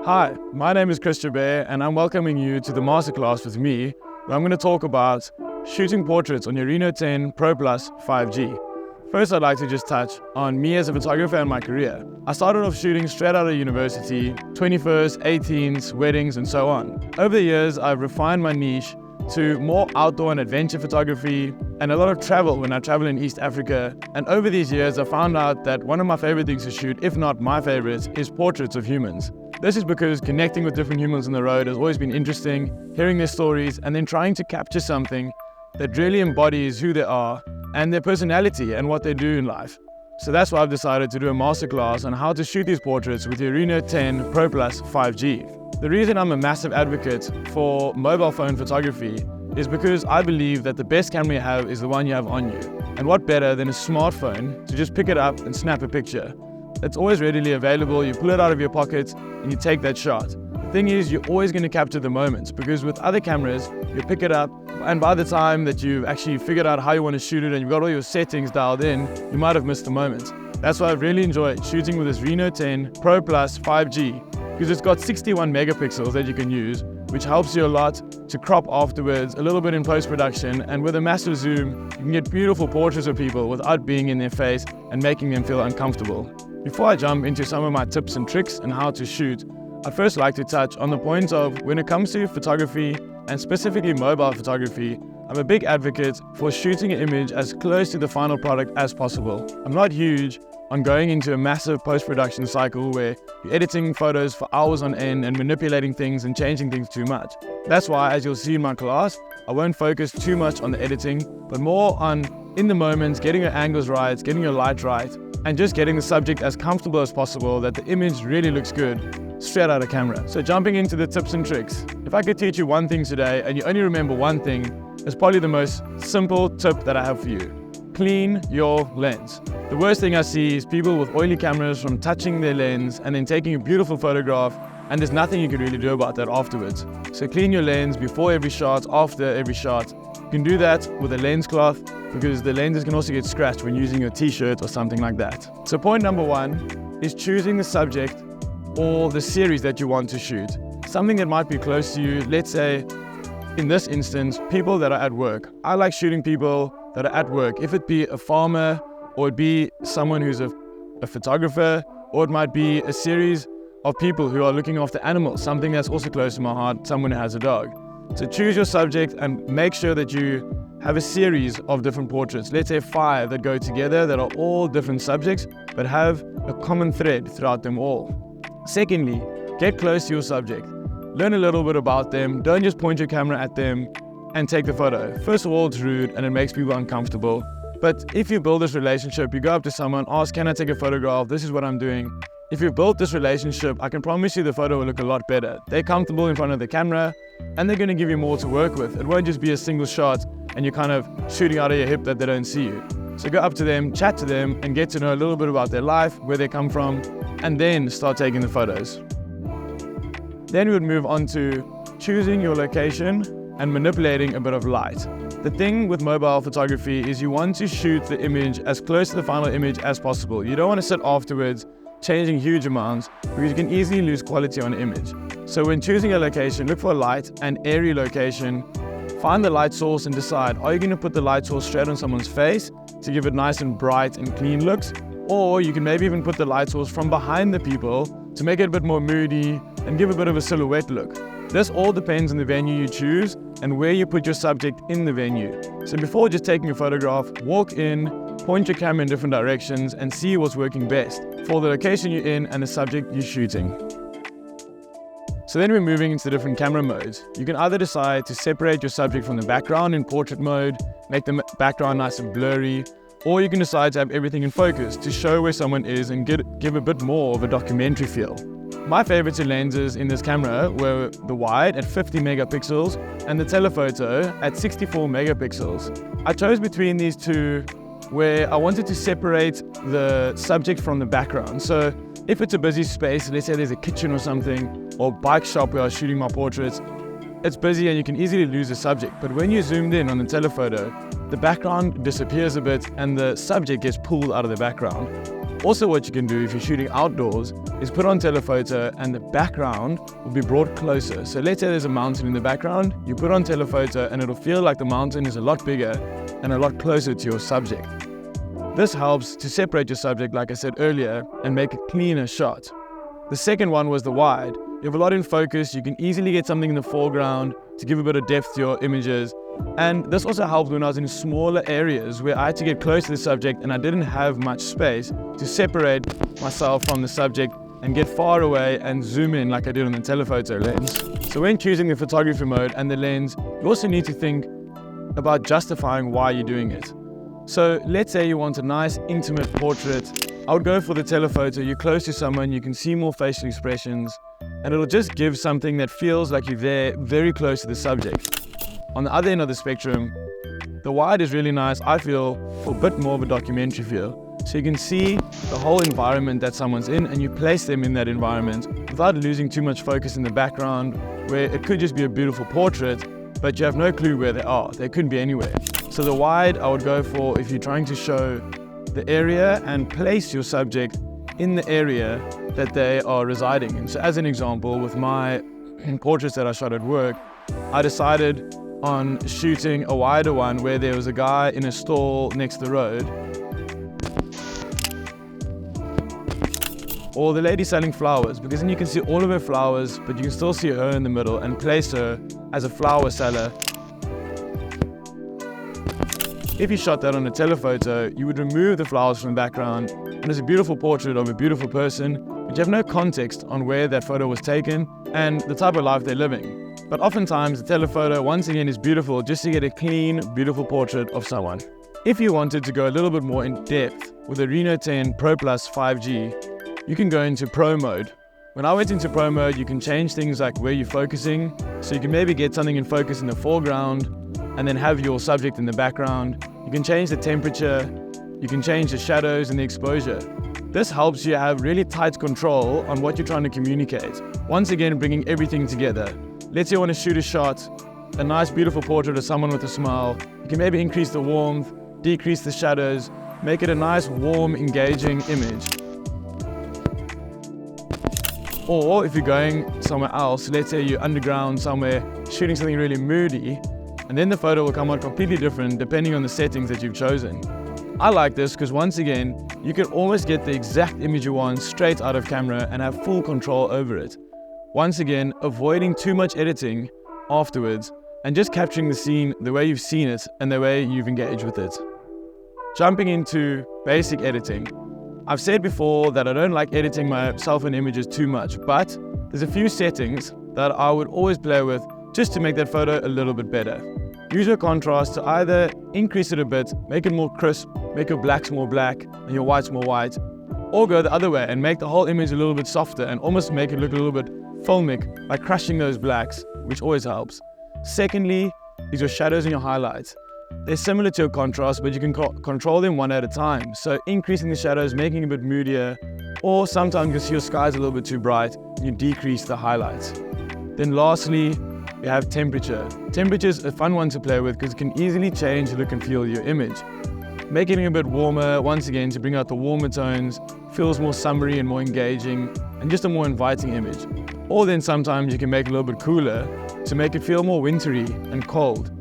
Hi, my name is Joubert and I'm welcoming you to the masterclass with me, where I'm going to talk about shooting portraits on your Reno 10 Pro Plus 5G. First, I'd like to just touch on me as a photographer and my career. I started off shooting straight out of university, 21st, 18s, weddings, and so on. Over the years, I've refined my niche to more outdoor and adventure photography and a lot of travel when I travel in East Africa. And over these years, I found out that one of my favorite things to shoot, if not my favorite, is portraits of humans. This is because connecting with different humans on the road has always been interesting, hearing their stories and then trying to capture something that really embodies who they are and their personality and what they do in life. So that's why I've decided to do a masterclass on how to shoot these portraits with your Reno 10 Pro Plus 5G. The reason I'm a massive advocate for mobile phone photography is because I believe that the best camera you have is the one you have on you. And what better than a smartphone to just pick it up and snap a picture. It's always readily available, you pull it out of your pocket and you take that shot. The thing is, you're always going to capture the moments, because with other cameras, you pick it up and by the time that you've actually figured out how you want to shoot it and you've got all your settings dialed in, you might have missed the moment. That's why I've really enjoyed shooting with this Reno 10 Pro Plus 5G, because it's got 61 megapixels that you can use, which helps you a lot to crop afterwards, a little bit in post-production, and with a massive zoom, you can get beautiful portraits of people without being in their face and making them feel uncomfortable. Before I jump into some of my tips and tricks on how to shoot, I'd first like to touch on the point of when it comes to photography, and specifically mobile photography, I'm a big advocate for shooting an image as close to the final product as possible. I'm not huge on going into a massive post-production cycle where you're editing photos for hours on end and manipulating things and changing things too much. That's why, as you'll see in my class, I won't focus too much on the editing, but more on in the moment, getting your angles right, getting your light right, and just getting the subject as comfortable as possible that the image really looks good straight out of camera. So jumping into the tips and tricks. If I could teach you one thing today and you only remember one thing, it's probably the most simple tip that I have for you. Clean your lens. The worst thing I see is people with oily cameras from touching their lens and then taking a beautiful photograph, and there's nothing you can really do about that afterwards. So clean your lens before every shot, after every shot. You can do that with a lens cloth, because the lenses can also get scratched when using your t-shirt or something like that. So point number one is choosing the subject or the series that you want to shoot. Something that might be close to you, let's say, in this instance, people that are at work. I like shooting people that are at work. If it be a farmer, or it be someone who's a photographer, or it might be a series of people who are looking after animals, something that's also close to my heart, someone who has a dog. So choose your subject and make sure that you have a series of different portraits. Let's say 5 that go together that are all different subjects, but have a common thread throughout them all. Secondly, get close to your subject. Learn a little bit about them. Don't just point your camera at them and take the photo. First of all, it's rude and it makes people uncomfortable. But if you build this relationship, you go up to someone, ask, can I take a photograph? This is what I'm doing. If you've built this relationship, I can promise you the photo will look a lot better. They're comfortable in front of the camera and they're going to give you more to work with. It won't just be a single shot and you're kind of shooting out of your hip that they don't see you. So go up to them, chat to them, and get to know a little bit about their life, where they come from, and then start taking the photos. Then we would move on to choosing your location and manipulating a bit of light. The thing with mobile photography is you want to shoot the image as close to the final image as possible. You don't want to sit afterwards changing huge amounts, because you can easily lose quality on an image. So when choosing a location, look for a light and airy location. Find the light source and decide, are you going to put the light source straight on someone's face to give it nice and bright and clean looks? Or you can maybe even put the light source from behind the people to make it a bit more moody and give a bit of a silhouette look. This all depends on the venue you choose and where you put your subject in the venue. So before just taking a photograph, walk in, point your camera in different directions and see what's working best for the location you're in and the subject you're shooting. So then we're moving into the different camera modes. You can either decide to separate your subject from the background in portrait mode, make the background nice and blurry, or you can decide to have everything in focus to show where someone is and give a bit more of a documentary feel. My favorite 2 lenses in this camera were the wide at 50 megapixels and the telephoto at 64 megapixels. I chose between these two where I wanted to separate the subject from the background. So if it's a busy space, let's say there's a kitchen or something, or bike shop where I was shooting my portraits, it's busy and you can easily lose the subject. But when you zoomed in on the telephoto, the background disappears a bit and the subject gets pulled out of the background. Also, what you can do if you're shooting outdoors is put on telephoto and the background will be brought closer. So let's say there's a mountain in the background, you put on telephoto and it'll feel like the mountain is a lot bigger and a lot closer to your subject. This helps to separate your subject, like I said earlier, and make a cleaner shot. The second one was the wide. You have a lot in focus, you can easily get something in the foreground to give a bit of depth to your images. And this also helped when I was in smaller areas where I had to get close to the subject and I didn't have much space to separate myself from the subject and get far away and zoom in like I did on the telephoto lens. So when choosing the photography mode and the lens, you also need to think about justifying why you're doing it. So let's say you want a nice intimate portrait. I would go for the telephoto. You're close to someone, you can see more facial expressions, and it'll just give something that feels like you're there, very close to the subject. On the other end of the spectrum, the wide is really nice, I feel, for a bit more of a documentary feel. So you can see the whole environment that someone's in and you place them in that environment without losing too much focus in the background, where it could just be a beautiful portrait, but you have no clue where they are. They could be anywhere. So the wide I would go for if you're trying to show the area and place your subject in the area that they are residing in. So as an example, with my portraits that I shot at work, I decided on shooting a wider one where there was a guy in a stall next to the road, or the lady selling flowers, because then you can see all of her flowers, but you can still see her in the middle and place her as a flower seller. If you shot that on a telephoto, you would remove the flowers from the background and it's a beautiful portrait of a beautiful person, but you have no context on where that photo was taken and the type of life they're living. But oftentimes the telephoto, once again, is beautiful just to get a clean, beautiful portrait of someone. If you wanted to go a little bit more in depth with the Reno 10 Pro Plus 5G, you can go into Pro mode. When I went into Pro mode, you can change things like where you're focusing. So you can maybe get something in focus in the foreground and then have your subject in the background. You can change the temperature, you can change the shadows and the exposure. This helps you have really tight control on what you're trying to communicate. Once again, bringing everything together. Let's say you want to shoot a shot, a nice beautiful portrait of someone with a smile. You can maybe increase the warmth, decrease the shadows, make it a nice, warm, engaging image. Or if you're going somewhere else, let's say you're underground somewhere, shooting something really moody, and then the photo will come out completely different depending on the settings that you've chosen. I like this because once again, you can always get the exact image you want straight out of camera and have full control over it. Once again, avoiding too much editing afterwards and just capturing the scene the way you've seen it and the way you've engaged with it. Jumping into basic editing. I've said before that I don't like editing myself in images too much, but there's a few settings that I would always play with just to make that photo a little bit better. Use your contrast to either increase it a bit, make it more crisp, make your blacks more black and your whites more white, or go the other way and make the whole image a little bit softer and almost make it look a little bit filmic by crushing those blacks, which always helps. Secondly is your shadows and your highlights. They're similar to your contrast, but you can control them one at a time. So increasing the shadows, making it a bit moodier, or sometimes you see your skies a little bit too bright, you decrease the highlights. Then lastly, you have temperature. Temperature is a fun one to play with because it can easily change the look and feel of your image. Making it a bit warmer, once again, to bring out the warmer tones, feels more summery and more engaging, and just a more inviting image. Or then sometimes you can make it a little bit cooler to make it feel more wintry and cold.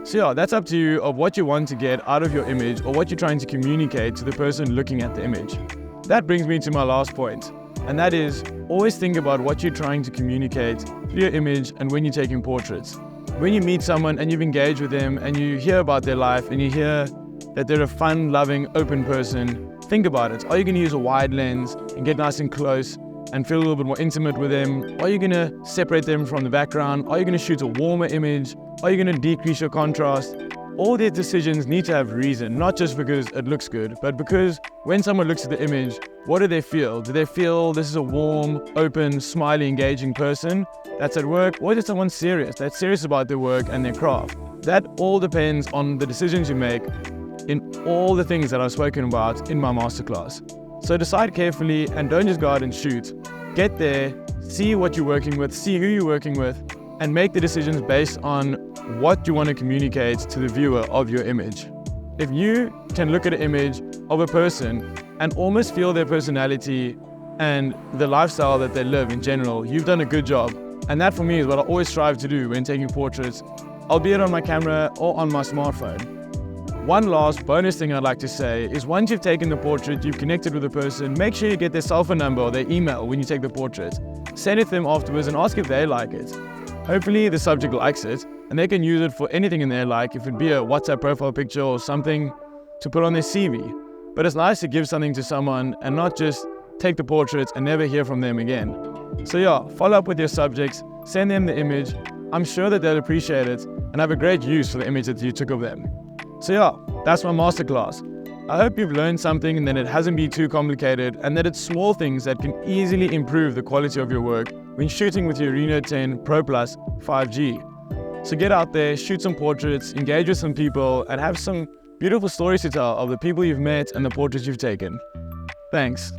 So yeah, that's up to you of what you want to get out of your image or what you're trying to communicate to the person looking at the image. That brings me to my last point, and that is always think about what you're trying to communicate through your image and when you're taking portraits. When you meet someone and you've engaged with them and you hear about their life and you hear that they're a fun, loving, open person, think about it. Are you going to use a wide lens and get nice and close and feel a little bit more intimate with them? Are you going to separate them from the background? Are you going to shoot a warmer image? Are you going to decrease your contrast? All these decisions need to have reason, not just because it looks good, but because when someone looks at the image, what do they feel? Do they feel this is a warm, open, smiley, engaging person that's at work? Or is it someone serious, that's serious about their work and their craft? That all depends on the decisions you make in all the things that I've spoken about in my masterclass. So decide carefully and don't just go out and shoot. Get there, see what you're working with, see who you're working with, and make the decisions based on what you want to communicate to the viewer of your image. If you can look at an image of a person and almost feel their personality and the lifestyle that they live in general, you've done a good job. And that for me is what I always strive to do when taking portraits, albeit on my camera or on my smartphone. One last bonus thing I'd like to say is once you've taken the portrait, you've connected with the person, make sure you get their cell phone number or their email when you take the portrait. Send it to them afterwards and ask if they like it. Hopefully the subject likes it and they can use it for anything in their life, if it be a WhatsApp profile picture or something to put on their CV. But it's nice to give something to someone and not just take the portraits and never hear from them again. So yeah, follow up with your subjects, send them the image. I'm sure that they'll appreciate it and have a great use for the image that you took of them. So yeah, that's my masterclass. I hope you've learned something and that it hasn't been too complicated and that it's small things that can easily improve the quality of your work when shooting with your Reno 10 Pro Plus 5G. So get out there, shoot some portraits, engage with some people, and have some beautiful stories to tell of the people you've met and the portraits you've taken. Thanks.